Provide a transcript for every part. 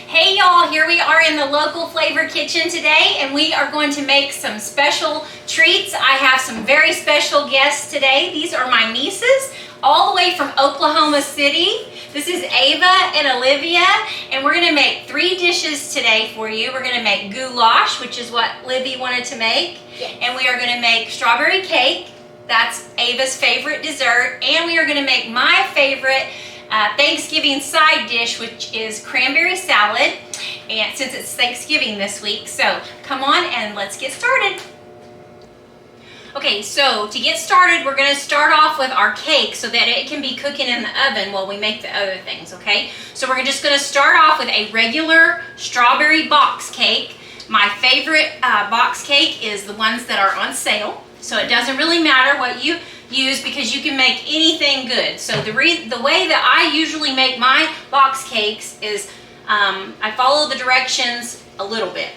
Hey y'all, here we are in the local flavor kitchen today, and we are going to make some special treats. I have some very special guests today. These are my nieces, all the way from Oklahoma City. This is Ava and Olivia, and we're going to make 3 dishes today for you. We're going to make goulash, which is what Livy wanted to make, yes. And we are going to make strawberry cake. That's Ava's favorite dessert, and we are going to make my favorite Thanksgiving side dish, which is cranberry salad, and since it's Thanksgiving this week, so come on and let's get started. Okay, so to get started, we're going to start off with our cake so that it can be cooking in the oven while we make the other things, okay? So we're just going to start off with a regular strawberry box cake. My favorite box cake is the ones that are on sale, so it doesn't really matter what you use because you can make anything good. So the way that I usually make my box cakes is I follow the directions a little bit.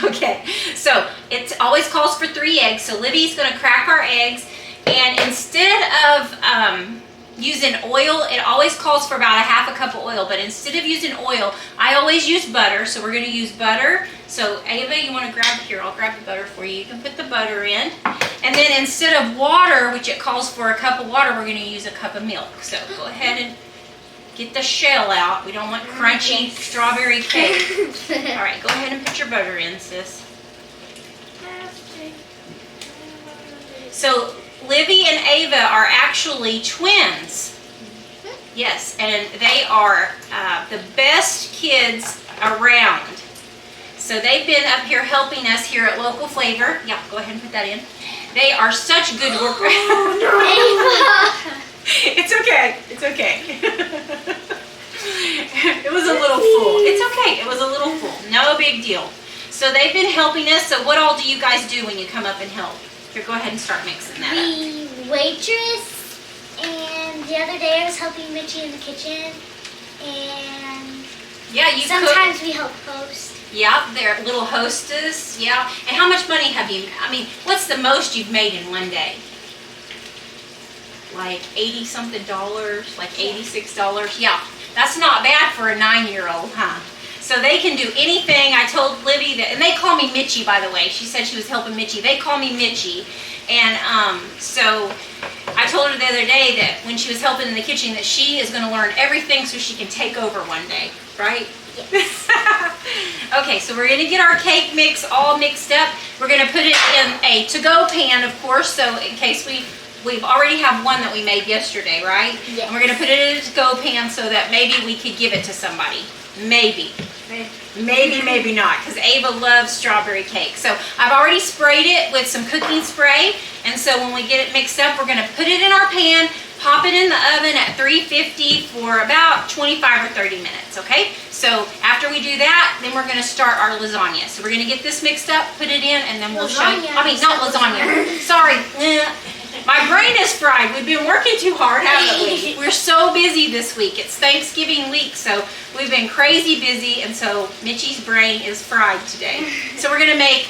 Okay, so it always calls for 3 eggs. So Livy's going to crack our eggs, and instead of using oil, it always calls for about 1/2 cup of oil, but instead of using oil, I always use butter. So we're going to use butter. So Ava, you want to grab here? I'll grab the butter for you. You can put the butter in. And then instead of water, which it calls for 1 cup of water, we're going to use 1 cup of milk. So go ahead and get the shell out. We don't want crunchy strawberry cake. All right, go ahead and put your butter in, sis. So Livy and Ava are actually twins. Yes, and they are the best kids around. So they've been up here helping us here at Local Flavor. Yeah, go ahead and put that in. They are such good workers. Oh, no. It's okay. It's okay. It was a little full. It's okay. It was a little full. No big deal. So they've been helping us. So what all do you guys do when you come up and help? Here, go ahead and start mixing that up. We waitress, and the other day I was helping Mitchie in the kitchen, and yeah, you sometimes cook. we help host. Yeah, they're little hostess. Yeah. And how much money have you? I mean, what's the most you've made in one day? Like $80-something, like $86. Yeah, that's not bad for a 9-year-old, huh? So they can do anything. I told Livy that, and they call me Mitchie, by the way. She said she was helping Mitchie. They call me Mitchie. And so I told her the other day that when she was helping in the kitchen that she is going to learn everything so she can take over one day, right? Yes. Okay, so we're going to get our cake mix all mixed up. We're going to put it in a to-go pan, of course, so in case we've already have one that we made yesterday, right? Yes. And we're going to put it in a to-go pan so that maybe we could give it to somebody. Maybe. Maybe not, because Ava loves strawberry cake. So I've already sprayed it with some cooking spray, and so when we get it mixed up, we're going to put it in our pan, pop it in the oven at 350 for about 25 or 30 minutes, okay? So after we do that, then we're going to start our lasagna. So we're going to get this mixed up, put it in, and then we'll show you. I mean, not lasagna. Sorry. My brain is fried. We've been working too hard, haven't we? We're so busy this week. It's Thanksgiving week, so we've been crazy busy, and so Mitchie's brain is fried today. So we're going to make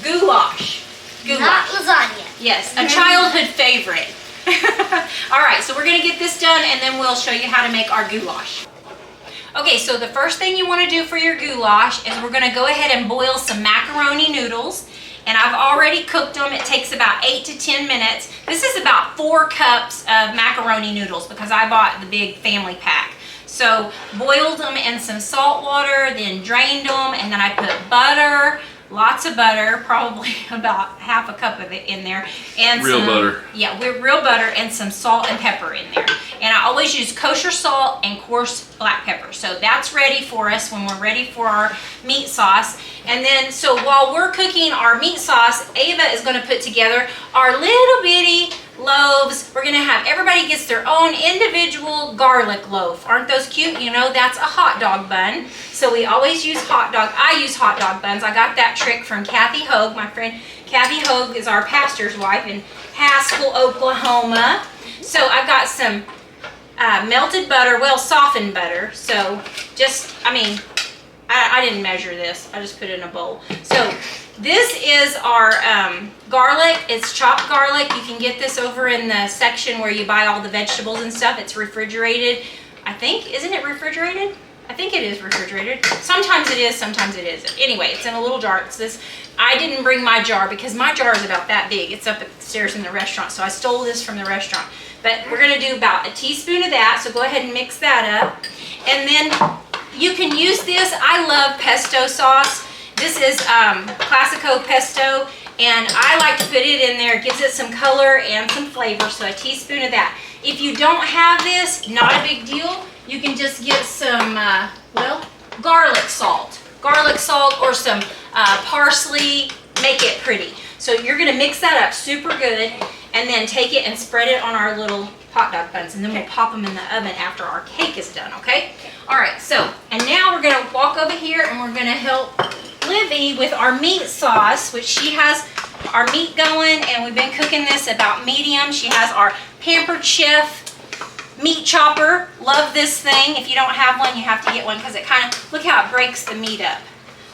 goulash. Not lasagna. Yes, a childhood favorite. All right, so we're going to get this done, and then we'll show you how to make our goulash. Okay, so the first thing you want to do for your goulash is we're going to go ahead and boil some macaroni noodles. And I've already cooked them. It takes about 8 to 10 minutes. This is about 4 cups of macaroni noodles because I bought the big family pack. So boiled them in some salt water, then drained them, and then I put butter, lots of butter, probably about 1/2 cup of it in there. And real butter. Yeah, real butter and some salt and pepper in there. And I always use kosher salt and coarse black pepper. So that's ready for us when we're ready for our meat sauce. And then, so while we're cooking our meat sauce, Ava is going to put together our little bitty loaves. We're going to have, everybody gets their own individual garlic loaf. Aren't those cute? You know, that's a hot dog bun. So we always use I use hot dog buns. I got that trick from Kathy Hogue. My friend Kathy Hogue is our pastor's wife in Haskell, Oklahoma. So I've got some melted butter, well, softened butter. So just, I mean, I didn't measure this. I just put it in a bowl. So this is our garlic. It's chopped garlic. You can get this over in the section where you buy all the vegetables and stuff. It's refrigerated. I think, isn't it refrigerated? I think it is refrigerated. Sometimes it is, sometimes it isn't. Anyway, it's in a little jar. It's this. I didn't bring my jar because my jar is about that big. It's upstairs in the restaurant, so I stole this from the restaurant. But we're gonna do about a teaspoon of that, so go ahead and mix that up. And then you can use this. I love pesto sauce. This is Classico pesto, and I like to put it in there. It gives it some color and some flavor, so a teaspoon of that. If you don't have this, not a big deal. You can just get some, well, garlic salt or some parsley, make it pretty. So you're gonna mix that up super good and then take it and spread it on our little hot dog buns, and then we'll pop them in the oven after our cake is done, okay? All right, so, and now we're gonna walk over here and we're gonna help Livy with our meat sauce, which she has our meat going, and we've been cooking this about medium. She has our Pampered Chef meat chopper. Love this thing. If you don't have one, you have to get one because it kind of, look how it breaks the meat up.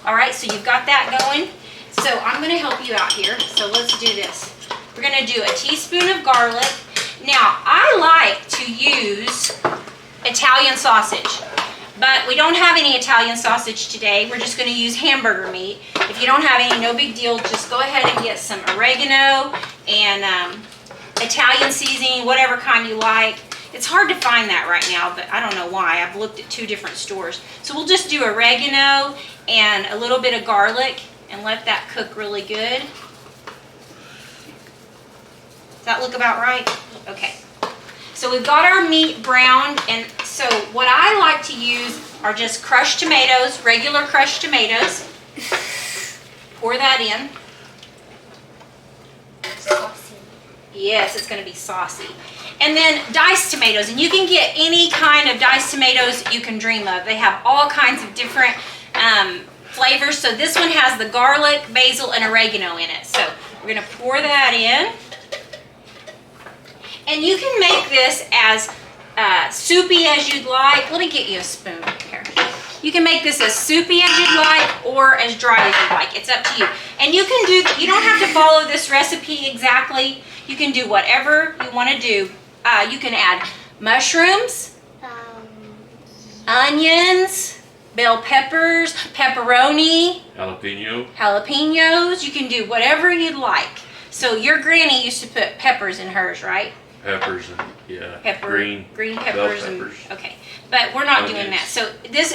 All right, so you've got that going. So I'm gonna help you out here. So let's do this. We're gonna do a teaspoon of garlic. Now, I like to use Italian sausage, but we don't have any Italian sausage today. We're just gonna use hamburger meat. If you don't have any, no big deal. Just go ahead and get some oregano and Italian seasoning, whatever kind you like. It's hard to find that right now, but I don't know why. I've looked at 2 different stores. So we'll just do oregano and a little bit of garlic and let that cook really good. Does that look about right? Okay. So we've got our meat browned, and so what I like to use are just crushed tomatoes, regular crushed tomatoes. Pour that in. Saucy. Yes, it's going to be saucy. And then diced tomatoes, and you can get any kind of diced tomatoes you can dream of. They have all kinds of different flavors. So this one has the garlic, basil, and oregano in it. So we're gonna pour that in. And you can make this as soupy as you'd like. Let me get you a spoon here. You can make this as soupy as you'd like or as dry as you'd like. It's up to you. And you can do, you don't have to follow this recipe exactly. You can do whatever you want to do. You can add mushrooms, onions, bell peppers, pepperoni, jalapenos. You can do whatever you'd like. So your granny used to put peppers in hers, right? Peppers and green peppers, bell peppers. Okay, but we're not doing that. So this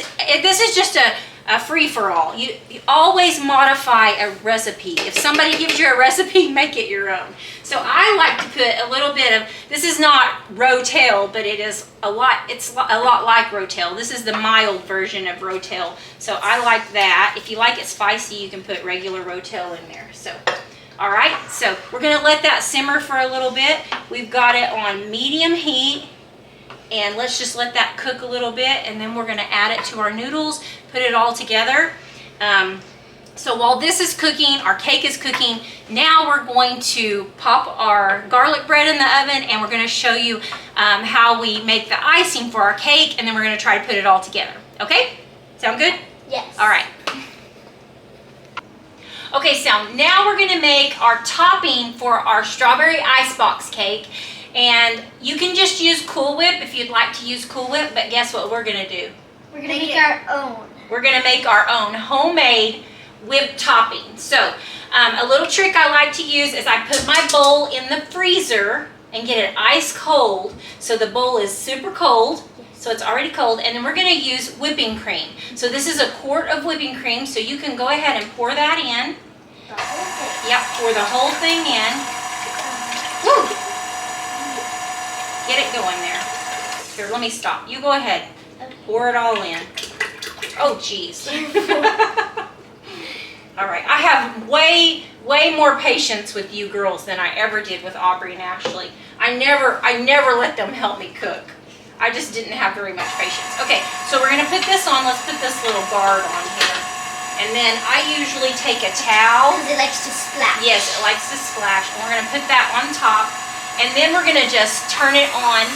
is just a free-for-all. You always modify a recipe. If somebody gives you a recipe, make it your own. So I like to put a little bit of, this is not rotel, but it is a lot, it's a lot like rotel. This is the mild version of rotel. So I like that. If you like it spicy, you can put regular rotel in there. So, all right, so we're gonna let that simmer for a little bit. We've got it on medium heat. And let's just let that cook a little bit, and then we're gonna add it to our noodles, put it all together. So while this is cooking, our cake is cooking, now we're going to pop our garlic bread in the oven, and we're gonna show you how we make the icing for our cake, and then we're gonna try to put it all together. Okay? Sound good? Yes. All right. Okay, so now we're gonna make our topping for our strawberry icebox cake. And you can just use Cool Whip if you'd like to use Cool Whip, but guess what we're gonna do? We're gonna make our own. We're gonna make our own homemade whipped topping. So a little trick I like to use is I put my bowl in the freezer and get it ice cold. So the bowl is super cold, so it's already cold, and then we're gonna use whipping cream. So this is a quart of whipping cream, so you can go ahead and pour that in. Yep, pour the whole thing in. Woo! Get it going there. Here, let me stop. You go ahead. Pour it all in. Oh, geez. All right. I have way more patience with you girls than I ever did with Aubrey and Ashley. I never let them help me cook. I just didn't have very much patience. Okay, so we're gonna put this on. Let's put this little guard on here. And then I usually take a towel. Because it likes to splash. Yes, it likes to splash. And we're gonna put that on top. And then we're gonna just turn it on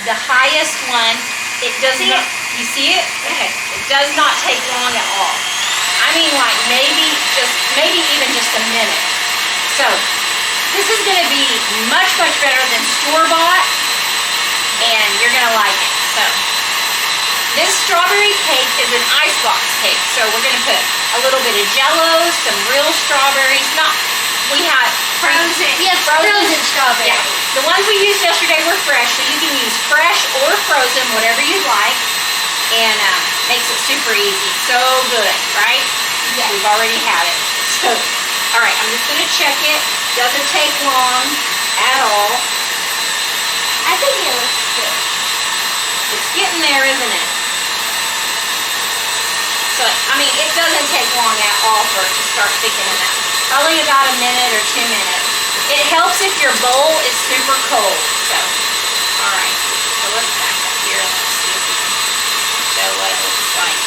the highest one. It does not, you see it? Okay, it does not take long at all. I mean like maybe even just a minute. So this is gonna be much better than store-bought, and you're gonna like it. So this strawberry cake is an icebox cake. So we're gonna put a little bit of Jell-O, some real strawberries. We had Frozen. Yes, frozen strawberry. Yeah. The ones we used yesterday were fresh, so you can use fresh or frozen, whatever you like. And makes it super easy. So good, right? Yes. We've already had it. So, all right, I'm just gonna check it. Doesn't take long at all. I think it looks good. It's getting there, isn't it? So, I mean, it doesn't take long at all for it to start thickening up. Probably about a minute or 2 minutes. It helps if your bowl is super cold. So, all right. So let's back up here and let's see if we can show what it looks like.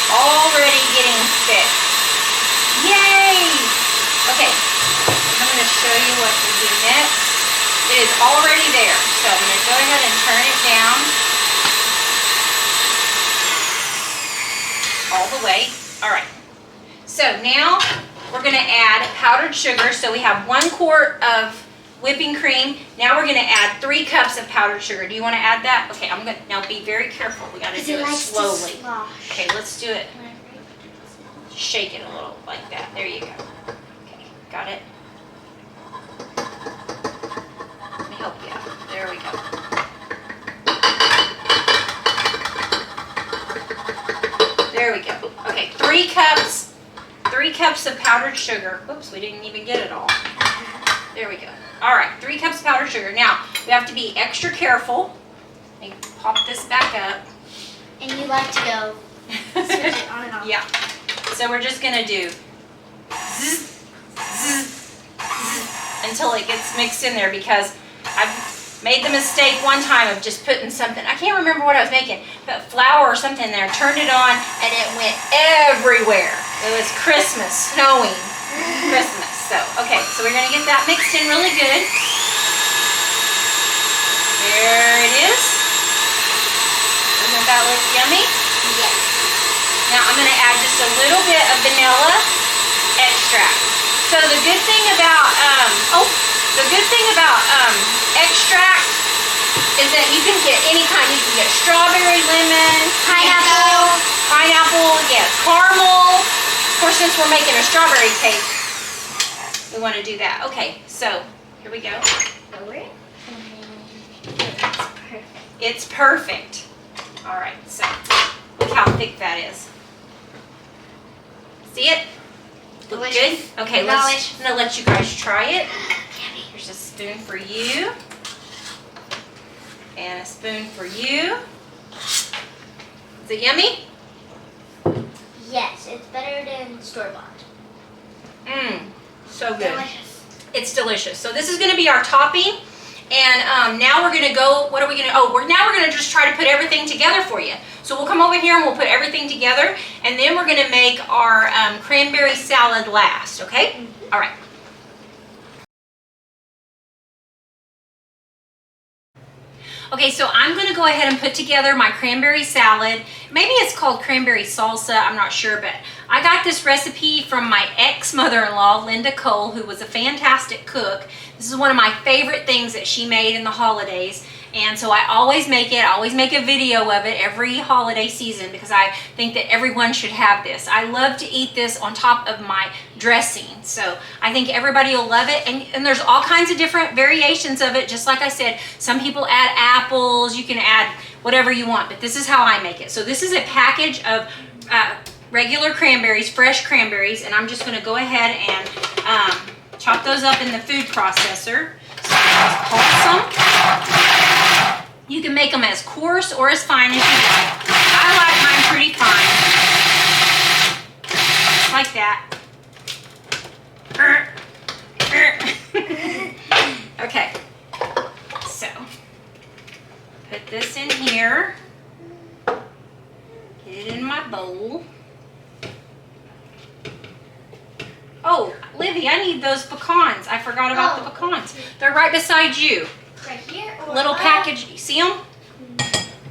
Already getting thick. Yay! Okay, I'm going to show you what to do next. It is already there. So I'm going to go ahead and turn it down. All the way. All right. So now we're going to add powdered sugar. So we have 1 quart of whipping cream. Now we're going to add 3 cups of powdered sugar. Do you want to add that? Okay, I'm going to now be very careful. We got to do it slowly. Okay, let's do it. Shake it a little like that. There you go. Okay, got it. Let me help you out. There we go. There we go. Okay, 3 cups of powdered sugar. Oops, we didn't even get it all. There we go. All right, 3 cups of powdered sugar. Now, we have to be extra careful. Let me pop this back up. And you like to go switch it on and off. Yeah. So we're just gonna do zzz, zzz, zzz, until it gets mixed in there, because I've made the mistake one time of just putting something, I can't remember what I was making, put flour or something in there, turned it on, and it went everywhere. It was Christmas, snowing Christmas. So, okay, so we're gonna get that mixed in really good. There it is. Doesn't that look yummy? Yes. Now I'm going to add just a little bit of vanilla extract. So the good thing about extract is that you can get any kind. You can get strawberry, lemon, pineapple, yes, caramel. Of course, since we're making a strawberry cake, we want to do that. Okay, so here we go. Lower it. It's perfect. All right, so look how thick that is. See it? Look good? Okay, I'm gonna let you guys try it. Here's a spoon for you. And a spoon for you. Is it yummy? Yes, it's better than store-bought. Mmm, so good. Delicious. It's delicious. So this is gonna be our topping. And now we're gonna go, what are we gonna, now we're gonna just try to put everything together for you. So we'll come over here and we'll put everything together, and then we're gonna make our cranberry salad last, okay? Mm-hmm. All right. Okay, so I'm gonna go ahead and put together my cranberry salad. Maybe it's called cranberry salsa, I'm not sure, but I got this recipe from my ex-mother-in-law, Linda Cole, who was a fantastic cook. This is one of my favorite things that she made in the holidays. And so I always make it, I always make a video of it every holiday season, because I think that everyone should have this. I love to eat this on top of my dressing. So I think everybody will love it. And there's all kinds of different variations of it. Just like I said, some people add apples, you can add whatever you want, but this is how I make it. So this is a package of regular cranberries, fresh cranberries, and I'm just gonna go ahead and chop those up in the food processor. So wholesome. You can make them as coarse or as fine as you like. I like mine pretty fine. Like that. Okay. So, put this in here. Get it in my bowl. Oh, Livy, I need those pecans. I forgot about the pecans. They're right beside you. Right here? Or little package. You see them?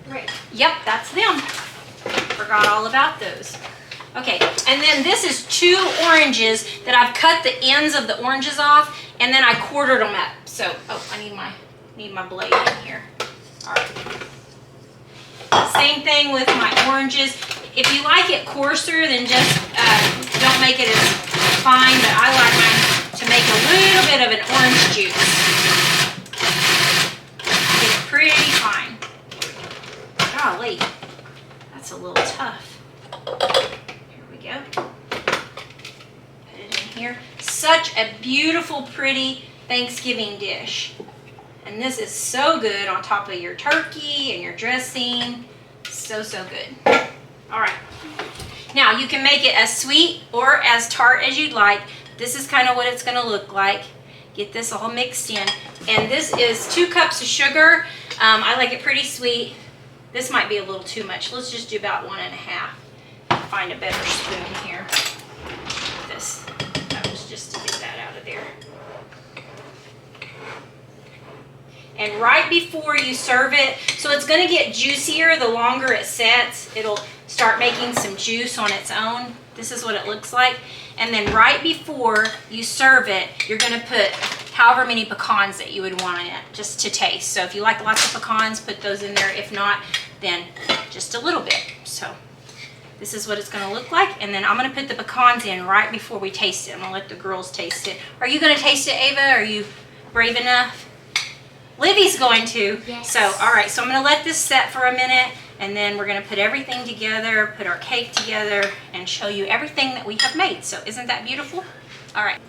Right. Yep, that's them. Forgot all about those. Okay, and then this is 2 oranges that I've cut the ends of the oranges off, and then I quartered them up. So, I need my blade in here. All right. Same thing with my oranges. If you like it coarser, then just don't make it as fine, but I like mine to make a little bit of an orange juice. Get it pretty fine. Golly, that's a little tough. Here we go. Put it in here. Such a beautiful, pretty Thanksgiving dish. And this is so good on top of your turkey and your dressing. So, so good. All right. Now, you can make it as sweet or as tart as you'd like. This is kind of what it's going to look like. Get this all mixed in. And this is 2 cups of sugar. I like it pretty sweet. This might be a little too much. Let's just do about 1.5. Find a better spoon here. This. That was just to get that out of there. And right before you serve it, so it's going to get juicier the longer it sets. It'll start making some juice on its own. This is what it looks like. And then right before you serve it, you're going to put however many pecans that you would want in it, just to taste. So if you like lots of pecans, put those in there. If not, then just a little bit. So this is what it's going to look like. And then I'm going to put the pecans in right before we taste it. I'm going to let the girls taste it. Are you going to taste it, Ava? Are you brave enough? Livy's going to. Yes. So, all right. So I'm going to let this set for a minute, and then we're going to put everything together, put our cake together, and show you everything that we have made. So isn't that beautiful? All right.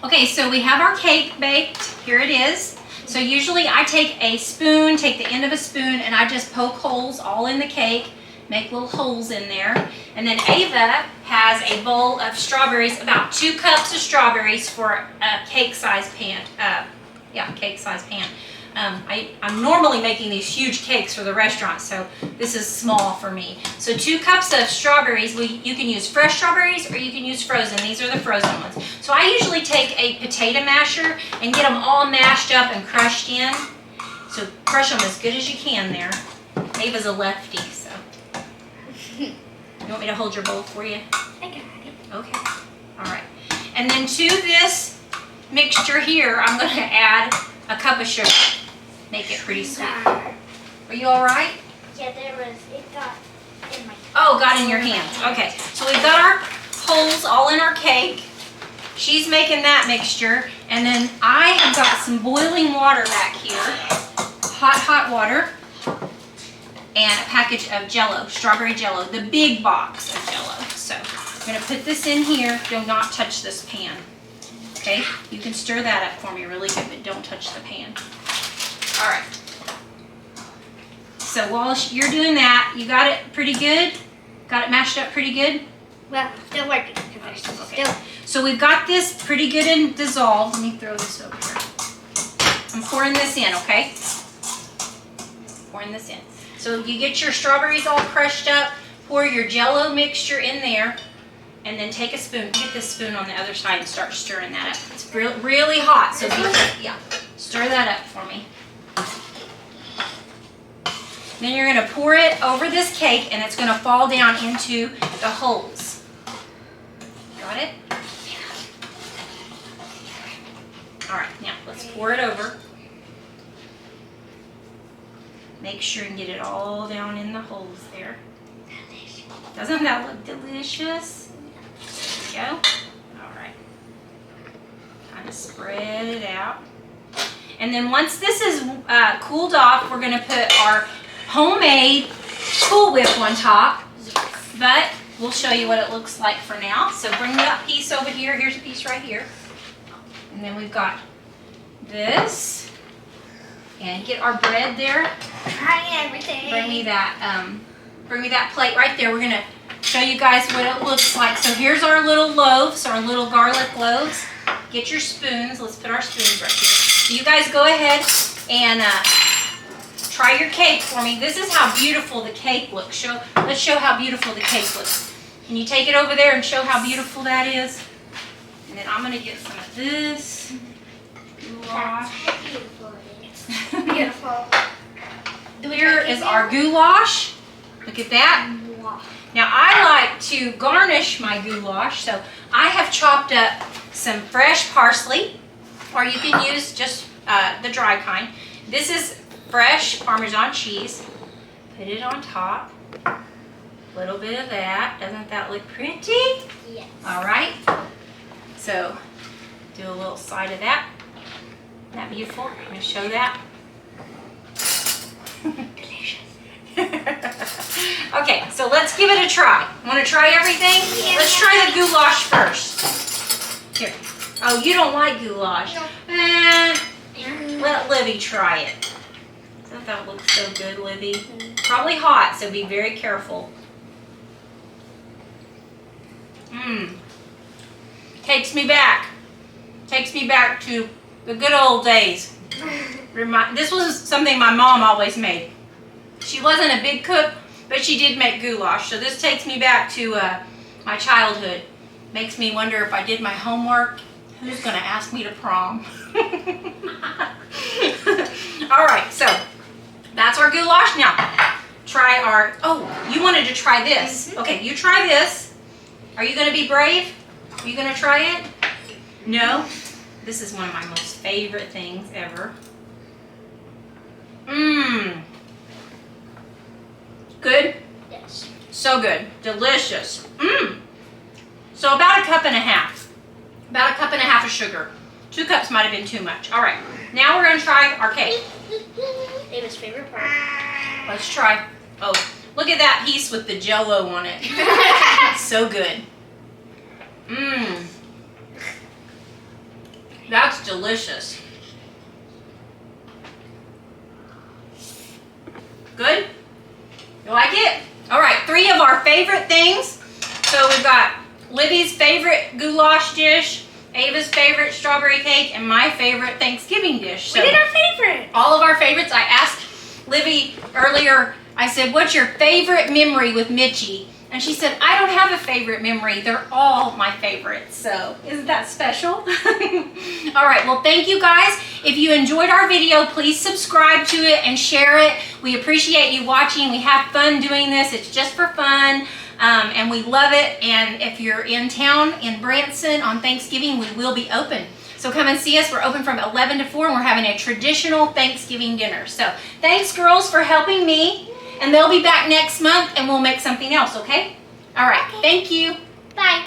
Okay, so we have our cake baked. Here it is. So usually I take a spoon, take the end of a spoon, and I just poke holes all in the cake, make little holes in there. And then Ava has a bowl of strawberries, about 2 cups of strawberries for a cake-size pan. Cake-size pan. I'm normally making these huge cakes for the restaurant, so this is small for me. So 2 cups of strawberries. You can use fresh strawberries or you can use frozen. These are the frozen ones. So I usually take a potato masher and get them all mashed up and crushed in. So crush them as good as you can there. Ava's a lefty, so. You want me to hold your bowl for you? I got it. Okay. All right. And then to this mixture here, I'm going to add a cup of sugar. Make it pretty sweet. Are you all right? Yeah, it got in my... Oh, got in your hand. Okay, so we've got our holes all in our cake. She's making that mixture. And then I have got some boiling water back here. Hot water. And a package of Jell-O, strawberry Jell-O, the big box of Jell-O. So I'm going to put this in here. Do not touch this pan. Okay, you can stir that up for me really good, but don't touch the pan. All right. So while you're doing that, you got it pretty good? Got it mashed up pretty good? Well, still working. Okay. So we've got this pretty good and dissolved. Let me throw this over here. I'm pouring this in, okay? Pouring this in. So you get your strawberries all crushed up, pour your Jell-O mixture in there, and then take a spoon, get this spoon on the other side and start stirring that up. It's really hot, so stir that up for me. Then you're gonna pour it over this cake and it's gonna fall down into the holes. Got it? All right, now let's pour it over. Make sure and get it all down in the holes there. Doesn't that look delicious? There we go. All right. Kind of spread it out. And then once this is cooled off, we're going to put our homemade Cool Whip on top. But we'll show you what it looks like for now. So bring that piece over here. Here's a piece right here. And then we've got this. And get our bread there. Try everything. Bring me that plate right there. We're going to show you guys what it looks like. So here's our little loaves, our little garlic loaves. Get your spoons. Let's put our spoons right here. So you guys go ahead and try your cake for me. This is how beautiful the cake looks. Let's show how beautiful the cake looks. Can you take it over there and show how beautiful that is? And then I'm going to get some of this goulash. How beautiful it is. Beautiful. Here is our goulash. Look at that. Now I like to garnish my goulash, so I have chopped up some fresh parsley, or you can use just the dry kind. This is fresh Parmesan cheese. Put it on top. A little bit of that. Doesn't that look pretty? Yes. All right. So do a little side of that. Isn't that beautiful? I'm going to show that. Delicious. Okay, so let's give it a try. Want to try everything? Yeah. Let's try the goulash first. Here. Oh, you don't like goulash? No. Let Livy try it. Doesn't that look so good, Livy? Probably hot, so be very careful. Mmm. Takes me back. Takes me back to the good old days. This was something my mom always made. She wasn't a big cook, but she did make goulash. So this takes me back to my childhood. Makes me wonder if I did my homework, who's going to ask me to prom? All right, so that's our goulash. Now, try our, oh, you wanted to try this. Okay, you try this. Are you going to be brave? Are you going to try it? No? This is one of my most favorite things ever. Mmm. Good? Yes. So good. Delicious. Mmm. So about a cup and a half. About a cup and a half of sugar. 2 cups might have been too much. All right. Now we're going to try our cake. Ava's favorite part. Let's try. Oh, look at that piece with the Jell-O on it. So good. Mmm. That's delicious. Good? You like it? All right, 3 of our favorite things. So we've got Livy's favorite goulash dish, Ava's favorite strawberry cake, and my favorite Thanksgiving dish. So We did our favorite. all of our favorites. I asked Livy earlier, I said, what's your favorite memory with Mitchie? And she said, I don't have a favorite memory. They're all my favorites. So isn't that special? All right, well, thank you guys. If you enjoyed our video, please subscribe to it and share it. We appreciate you watching. We have fun doing this. It's just for fun. And we love it. And if you're in town in Branson on Thanksgiving, we will be open. So come and see us. We're open from 11 to 4, and we're having a traditional Thanksgiving dinner. So thanks, girls, for helping me. And they'll be back next month, and we'll make something else, okay? All right. Okay. Thank you. Bye.